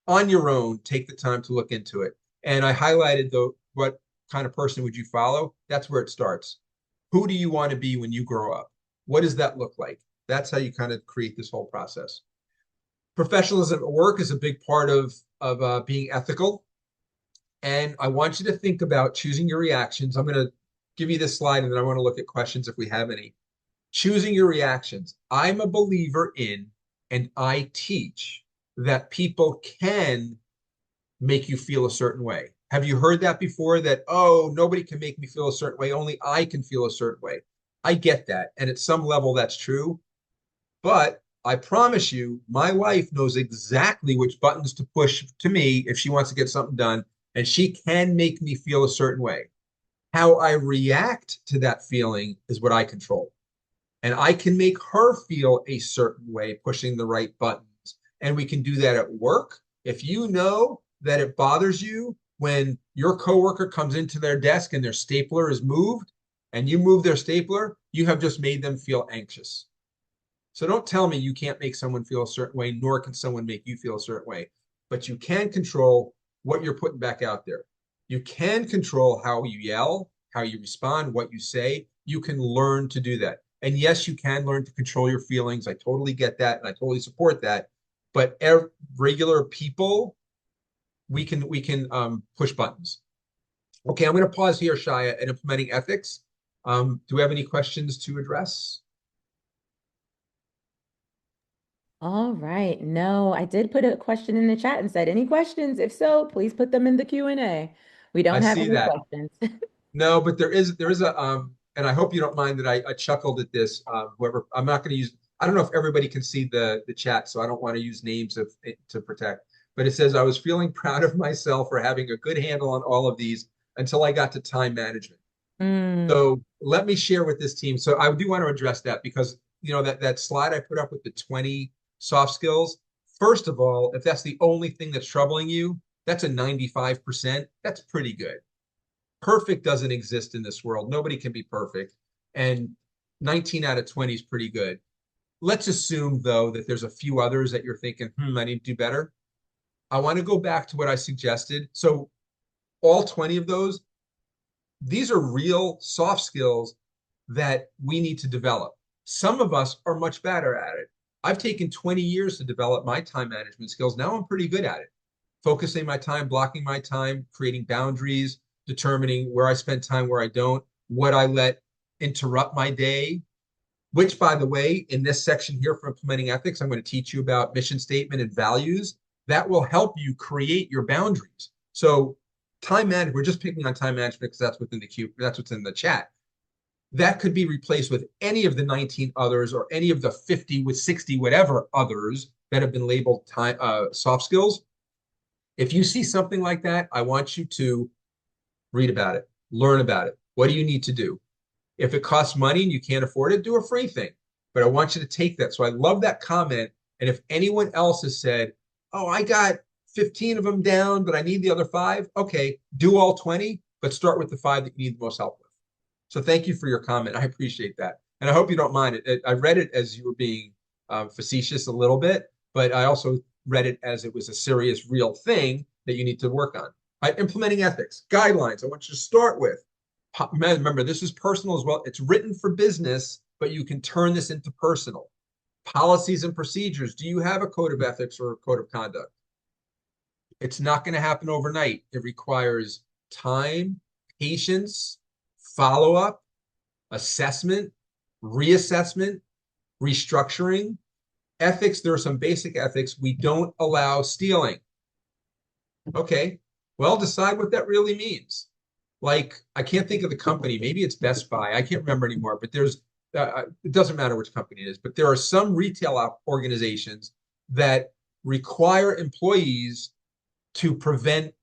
on your own, take the time to look into it. And I highlighted what kind of person would you follow? That's where it starts. Who do you want to be when you grow up? What does that look like? That's how you kind of create this whole process. Professionalism at work is a big part of being ethical. And I want you to think about choosing your reactions. I'm going to give you this slide and then I want to look at questions if we have any. Choosing your reactions. I'm a believer in, and I teach that people can make you feel a certain way. Have you heard that before? That, oh, nobody can make me feel a certain way. Only I can feel a certain way. I get that. And at some level, that's true. But I promise you, my wife knows exactly which buttons to push to me if she wants to get something done. And she can make me feel a certain way. How I react to that feeling is what I control. And I can make her feel a certain way, pushing the right buttons. And we can do that at work. If you know that it bothers you when your coworker comes into their desk and their stapler is moved and you move their stapler, you have just made them feel anxious. So don't tell me you can't make someone feel a certain way, nor can someone make you feel a certain way. But you can control what you're putting back out there. You can control how you yell, how you respond, what you say. You can learn to do that. And yes, you can learn to control your feelings. I totally get that, and I totally support that. But regular people, we can push buttons. Okay, I'm going to pause here, Shia, at implementing ethics. Do we have any questions to address? All right. No, I did put a question in the chat and said, any questions? If so, please put them in the Q&A. We I don't have see any that. questions. No, but there is a and I hope you don't mind that I chuckled at this. Whoever I'm not going to use. I don't know if everybody can see the chat, so I don't want to use names to protect. But it says I was feeling proud of myself for having a good handle on all of these until I got to time management. Mm, So let me share with this team. So I do want to address that because that slide I put up with the 20 soft skills. First of all, if that's the only thing that's troubling you, that's a 95%. That's pretty good. Perfect doesn't exist in this world. Nobody can be perfect. And 19 out of 20 is pretty good. Let's assume, though, that there's a few others that you're thinking, I need to do better. I want to go back to what I suggested. So all 20 of those, these are real soft skills that we need to develop. Some of us are much better at it. I've taken 20 years to develop my time management skills. Now I'm pretty good at it. Focusing my time, blocking my time, creating boundaries, determining where I spend time, where I don't, what I let interrupt my day, which, by the way, in this section here for implementing ethics, I'm going to teach you about mission statement and values that will help you create your boundaries. So time management, we're just picking on time management because that's within the queue, that's what's in the chat. That could be replaced with any of the 19 others or any of the 50 with 60, whatever others that have been labeled time, soft skills. If you see something like that, I want you to read about it, learn about it. What do you need to do? If it costs money and you can't afford it, do a free thing. But I want you to take that. So I love that comment. And if anyone else has said, oh, I got 15 of them down, but I need the other 5, okay, do all 20, but start with the 5 that you need the most help with. So thank you for your comment. I appreciate that. And I hope you don't mind it. I read it as you were being facetious a little bit, but I also read it as it was a serious, real thing that you need to work on. Implementing ethics, guidelines, I want you to start with. Remember, this is personal as well. It's written for business, but you can turn this into personal. Policies and procedures. Do you have a code of ethics or a code of conduct? It's not going to happen overnight. It requires time, patience, follow-up, assessment, reassessment, restructuring. Ethics, there are some basic ethics. We don't allow stealing. Okay, well, decide what that really means. Like, I can't think of the company. Maybe it's Best Buy. I can't remember anymore, but it doesn't matter which company it is, but there are some retail organizations that require employees to prevent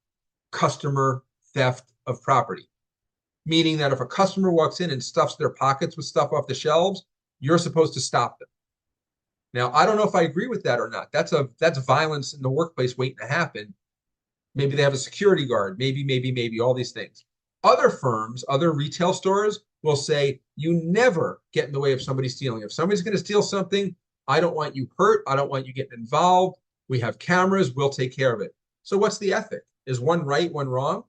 customer theft of property. Meaning that if a customer walks in and stuffs their pockets with stuff off the shelves, you're supposed to stop them. Now, I don't know if I agree with that or not. That's violence in the workplace waiting to happen. Maybe they have a security guard, maybe all these things. Other firms, other retail stores will say, you never get in the way of somebody stealing. If somebody's going to steal something, I don't want you hurt. I don't want you getting involved. We have cameras. We'll take care of it. So what's the ethic? Is one right, one wrong?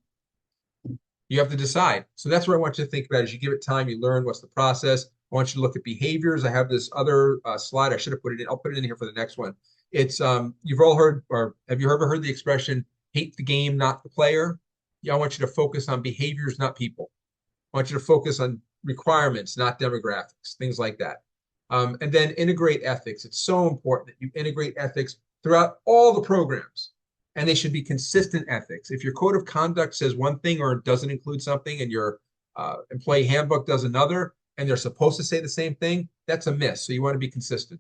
You have to decide. So that's what I want you to think about. As you give it time, you learn what's the process. I want you to look at behaviors. I have this other slide. I should have put it in. I'll put it in here for the next one. It's you've all heard, or have you ever heard the expression, hate the game, not the player? Yeah, I want you to focus on behaviors, not people. I want you to focus on requirements, not demographics, things like that. And then integrate ethics. It's so important that you integrate ethics throughout all the programs. And they should be consistent ethics. If your code of conduct says one thing or doesn't include something and your employee handbook does another, and they're supposed to say the same thing, that's a miss. So you want to be consistent.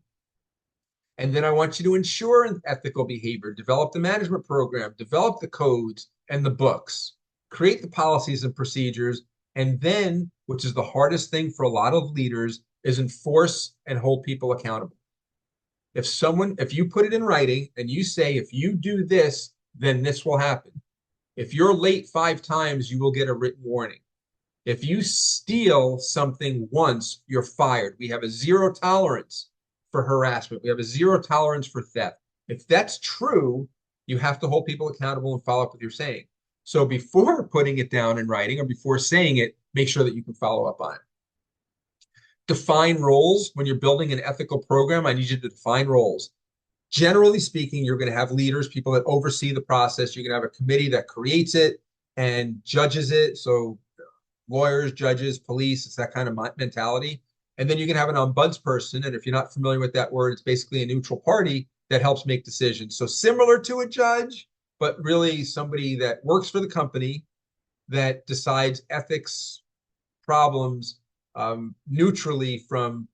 And then I want you to ensure ethical behavior, develop the management program, develop the codes and the books, create the policies and procedures, and then, which is the hardest thing for a lot of leaders, is enforce and hold people accountable. If you put it in writing and you say, if you do this, then this will happen. If you're late 5 times, you will get a written warning. If you steal something once, you're fired. We have a 0 tolerance for harassment. We have a 0 tolerance for theft. If that's true, you have to hold people accountable and follow up with your saying. So before putting it down in writing or before saying it, make sure that you can follow up on it. Define roles. When you're building an ethical program, I need you to define roles. Generally speaking, you're going to have leaders, people that oversee the process. You're going to have a committee that creates it and judges it. So lawyers, judges, police, it's that kind of mentality. And then you can have an ombudsperson. And if you're not familiar with that word, it's basically a neutral party that helps make decisions. So similar to a judge, but really somebody that works for the company that decides ethics problems neutrally from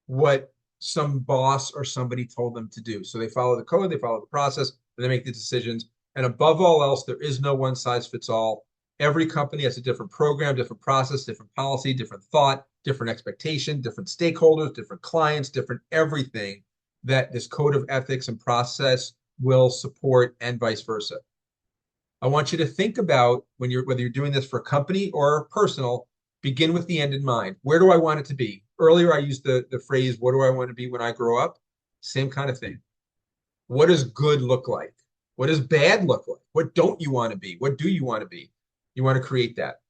what some boss or somebody told them to do. So they follow the code, they follow the process, and they make the decisions. And above all else, there is no one size fits all. Every company has a different program, different process, different policy, different thought, different expectation, different stakeholders, different clients, different everything that this code of ethics and process will support, and vice versa. I want you to think about whether you're doing this for a company or personal, begin with the end in mind. Where do I want it to be? Earlier, I used the phrase, what do I want to be when I grow up? Same kind of thing. What does good look like? What does bad look like? What don't you want to be? What do you want to be? You want to create that.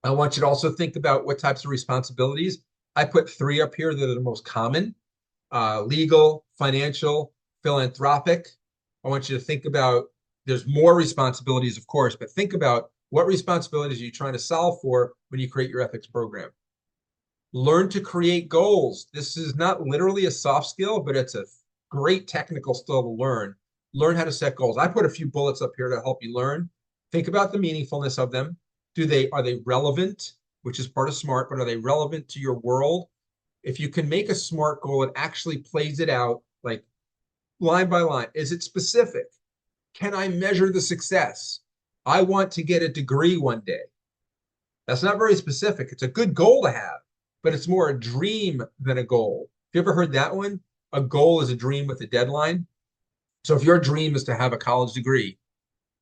I want you to also think about what types of responsibilities. I put 3 up here that are the most common: legal, financial, philanthropic. I want you to think about, there's more responsibilities, of course, but think about what responsibilities are you trying to solve for when you create your ethics program. Learn to create goals. This is not literally a soft skill, but it's a great technical skill to learn. Learn how to set goals. I put a few bullets up here to help you learn. Think about the meaningfulness of them. Are they relevant, which is part of SMART, but are they relevant to your world? If you can make a SMART goal, it actually plays it out like line by line. Is it specific? Can I measure the success? I want to get a degree one day. That's not very specific. It's a good goal to have, but it's more a dream than a goal. Have you ever heard that one? A goal is a dream with a deadline. So if your dream is to have a college degree,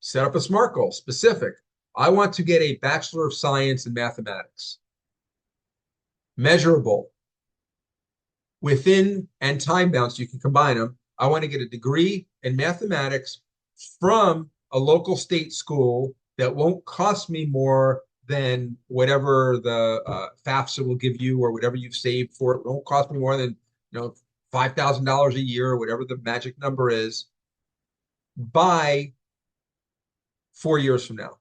set up a SMART goal, specific. I want to get a Bachelor of Science in Mathematics. Measurable. Within and time bound, so you can combine them. I want to get a degree in mathematics from a local state school that won't cost me more than whatever the FAFSA will give you or whatever you've saved for it. It won't cost me more than $5,000 a year or whatever the magic number is by 4 years from now.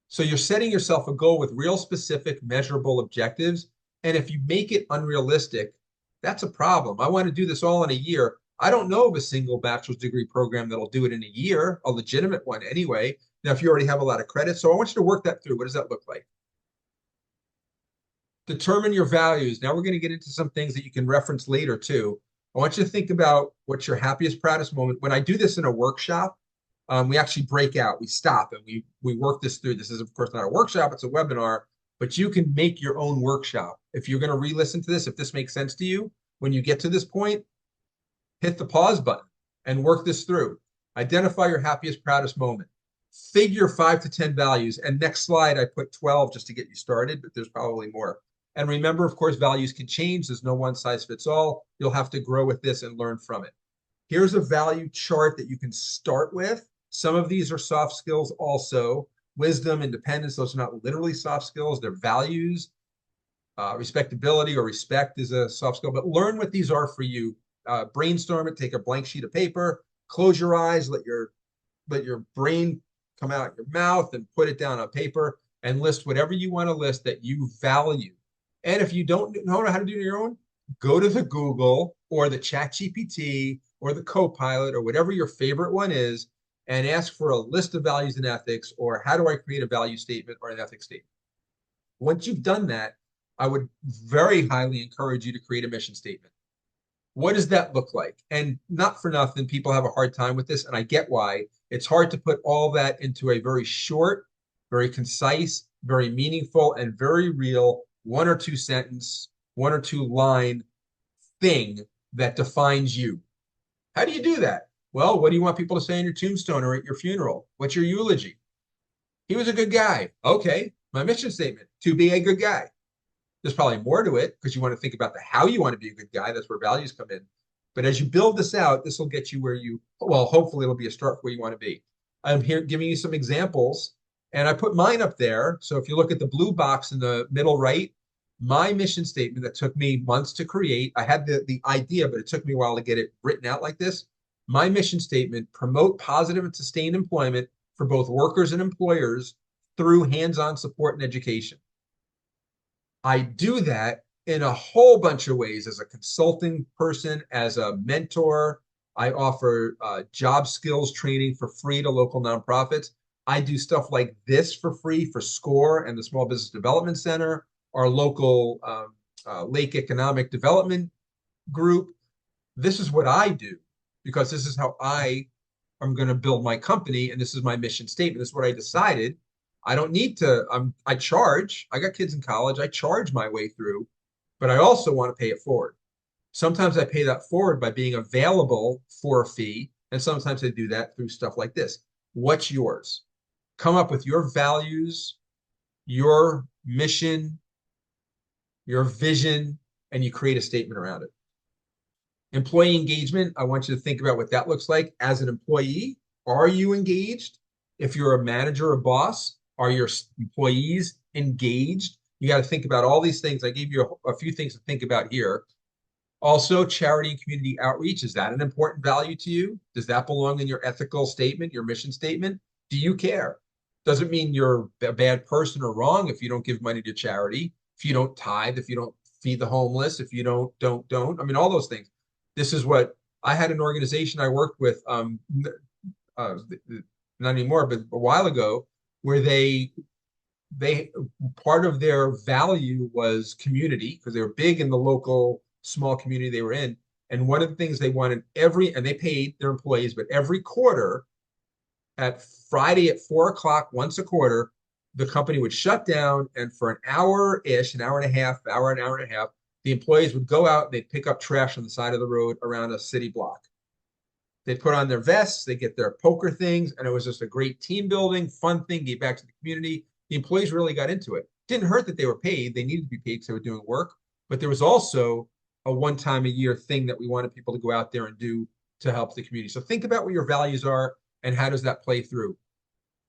So you're setting yourself a goal with real specific, measurable objectives. And if you make it unrealistic, that's a problem. I want to do this all in a year. I don't know of a single bachelor's degree program that'll do it in a year, a legitimate one anyway. Now, if you already have a lot of credit, so I want you to work that through. What does that look like? Determine your values. Now we're going to get into some things that you can reference later too. I want you to think about what's your happiest, proudest moment. When I do this in a workshop, we actually break out, we stop, and we work this through. This is, of course, not a workshop, it's a webinar, but you can make your own workshop. If you're going to re-listen to this, if this makes sense to you, when you get to this point, hit the pause button and work this through. Identify your happiest, proudest moment. Figure 5 to 10 values. And next slide, I put 12 just to get you started, but there's probably more. And remember, of course, values can change. There's no one size fits all. You'll have to grow with this and learn from it. Here's a value chart that you can start with. Some of these are soft skills also. Wisdom, independence, those are not literally soft skills. They're values. Respectability or respect is a soft skill, but learn what these are for you. Brainstorm it, take a blank sheet of paper, close your eyes, let your brain come out your mouth and put it down on paper and list whatever you want to list that you value. And if you don't know how to do it on your own, go to the Google or the Chat GPT or the Copilot or whatever your favorite one is and ask for a list of values and ethics, or how do I create a value statement or an ethics statement? Once you've done that, I would very highly encourage you to create a mission statement. What does that look like? And not for nothing, people have a hard time with this, and I get why. It's hard to put all that into a very short, very concise, very meaningful, and very real 1 or 2 sentence, 1 or 2 line thing that defines you. How do you do that? Well, what do you want people to say on your tombstone or at your funeral? What's your eulogy? He was a good guy. Okay, my mission statement, to be a good guy. There's probably more to it because you want to think about the how you want to be a good guy. That's where values come in. But as you build this out, this will get you where well, hopefully it'll be a start where you want to be. I'm here giving you some examples, and I put mine up there. So if you look at the blue box in the middle right, my mission statement that took me months to create, I had the idea, but it took me a while to get it written out like this. My mission statement: promote positive and sustained employment for both workers and employers through hands-on support and education. I do that in a whole bunch of ways as a consulting person, as a mentor. I offer job skills training for free to local nonprofits. I do stuff like this for free for SCORE and the Small Business Development Center, our local Lake Economic Development Group. This is what I do because this is how I am going to build my company, and this is my mission statement. This is what I decided. I don't need to, I charge. I got kids in college. I charge my way through, but I also want to pay it forward. Sometimes I pay that forward by being available for a fee, and sometimes I do that through stuff like this. What's yours? Come up with your values, your mission, your vision, and you create a statement around it. Employee engagement, I want you to think about what that looks like. As an employee, are you engaged? If you're a manager or boss, are your employees engaged? You got to think about all these things. I gave you a few things to think about here. Also, charity and community outreach. Is that an important value to you? Does that belong in your ethical statement, your mission statement? Do you care? Doesn't mean you're a bad person or wrong if you don't give money to charity, if you don't tithe, if you don't feed the homeless, if you don't. I mean, all those things. This is what I had an organization I worked with, not anymore, but a while ago. where they part of their value was community because they were big in the local small community they were in. And one of the things they wanted and they paid their employees, but every quarter at Friday at 4 o'clock, once a quarter, the company would shut down. And for an hour-ish, an hour and a half, an hour and a half, the employees would go out and they'd pick up trash on the side of the road around a city block. They'd put on their vests, they get their poker things, and it was just a great team building, fun thing, gave back to the community. The employees really got into it. Didn't hurt that they were paid. They needed to be paid because they were doing work. But there was also a one-time-a-year thing that we wanted people to go out there and do to help the community. So think about what your values are and how does that play through.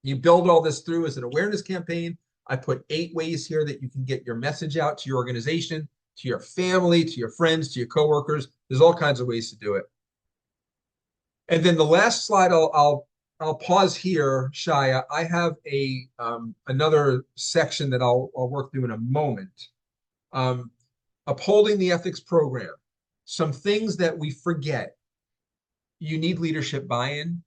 You build all this through as an awareness campaign. I put 8 ways here that you can get your message out to your organization, to your family, to your friends, to your coworkers. There's all kinds of ways to do it. And then the last slide, I'll pause here, Shia. I have another section that I'll work through in a moment. Upholding the ethics program. Some things that we forget. You need leadership buy-in.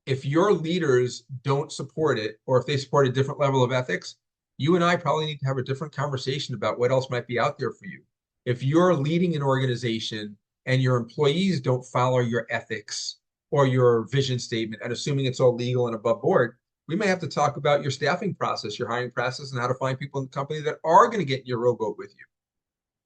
If your leaders don't support it, or if they support a different level of ethics, you and I probably need to have a different conversation about what else might be out there for you. If you're leading an organization and your employees don't follow your ethics or your vision statement, and assuming it's all legal and above board, we may have to talk about your staffing process, your hiring process, and how to find people in the company that are going to get in your rowboat with you.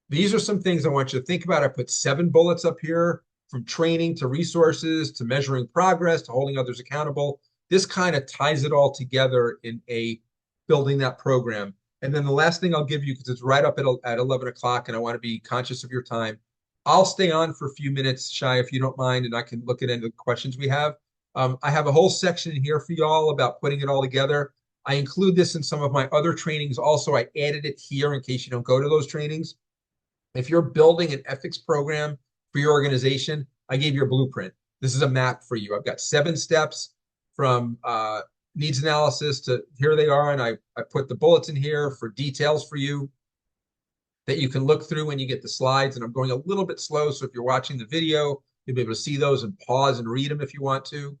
These are some things I want you to think about. I put 7 bullets up here, from training to resources to measuring progress to holding others accountable. This kind of ties it all together in a building that program. And then the last thing I'll give you, because it's right up at 11 o'clock and I want to be conscious of your time. I'll stay on for a few minutes, Shai, if you don't mind, and I can look at any of the questions we have. I have a whole section in here for y'all about putting it all together. I include this in some of my other trainings. Also, I added it here in case you don't go to those trainings. If you're building an ethics program for your organization, I gave you a blueprint. This is a map for you. I've got 7 steps from needs analysis to here they are. And I put the bullets in here for details for you that you can look through when you get the slides. And I'm going a little bit slow. So if you're watching the video, you'll be able to see those and pause and read them if you want to.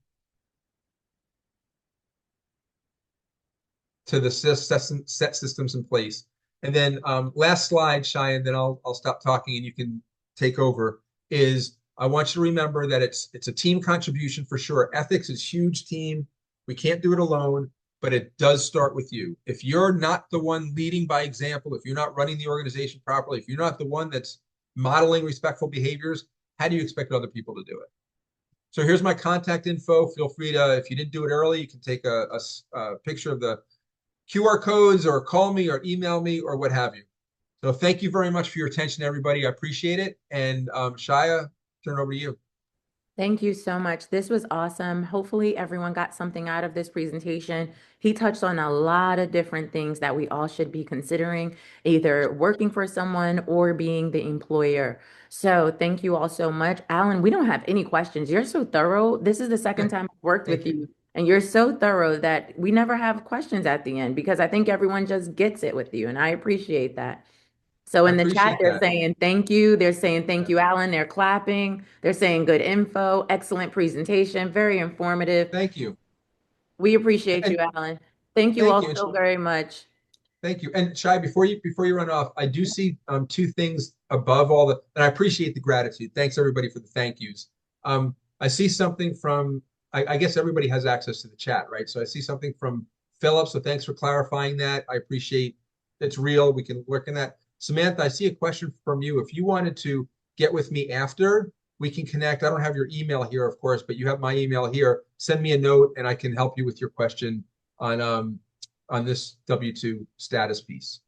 To the set systems in place. And then last slide, Shai, and then I'll stop talking and you can take over, is I want you to remember that it's a team contribution for sure. Ethics is huge team. We can't do it alone, but it does start with you. If you're not the one leading by example, if you're not running the organization properly, if you're not the one that's modeling respectful behaviors, how do you expect other people to do it? So here's my contact info. Feel free to, if you didn't do it early, you can take a picture of the QR codes or call me or email me or what have you. So thank you very much for your attention, everybody. I appreciate it. And Shia, turn it over to you. Thank you so much. This was awesome. Hopefully everyone got something out of this presentation. He touched on a lot of different things that we all should be considering, either working for someone or being the employer. So thank you all so much. Alan, we don't have any questions. You're so thorough. This is the second time I've worked with Thank you. you, and you're so thorough that we never have questions at the end because I think everyone just gets it with you, and I appreciate that. So I in the chat, appreciate they're that. saying thank you. They're saying thank Yeah. you, Alan. They're clapping. They're saying good info, excellent presentation, very informative. Thank you. We appreciate you, And Alan. Thank you thank all you. so very much. Thank you. And Shai, before you run off, I do see 2 things above all the, and I appreciate the gratitude. Thanks everybody for the thank yous. I see something from, I guess everybody has access to the chat, right? So I see something from Philip. So thanks for clarifying that. I appreciate it's real. We can work in that. Samantha, I see a question from you. If you wanted to get with me after, we can connect. I don't have your email here, of course, but you have my email here. Send me a note and I can help you with your question on this W-2 status piece.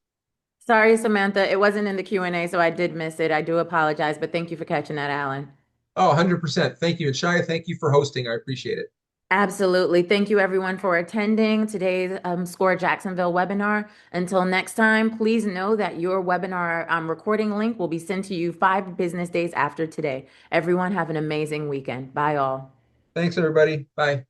Sorry, Samantha. It wasn't in the Q&A, so I did miss it. I do apologize, but thank you for catching that, Alan. Oh, 100%. Thank you. And Shia, thank you for hosting. I appreciate it. Absolutely. Thank you, everyone, for attending today's SCORE Jacksonville webinar. Until next time, please know that your webinar recording link will be sent to you 5 business days after today. Everyone have an amazing weekend. Bye, all. Thanks, everybody. Bye.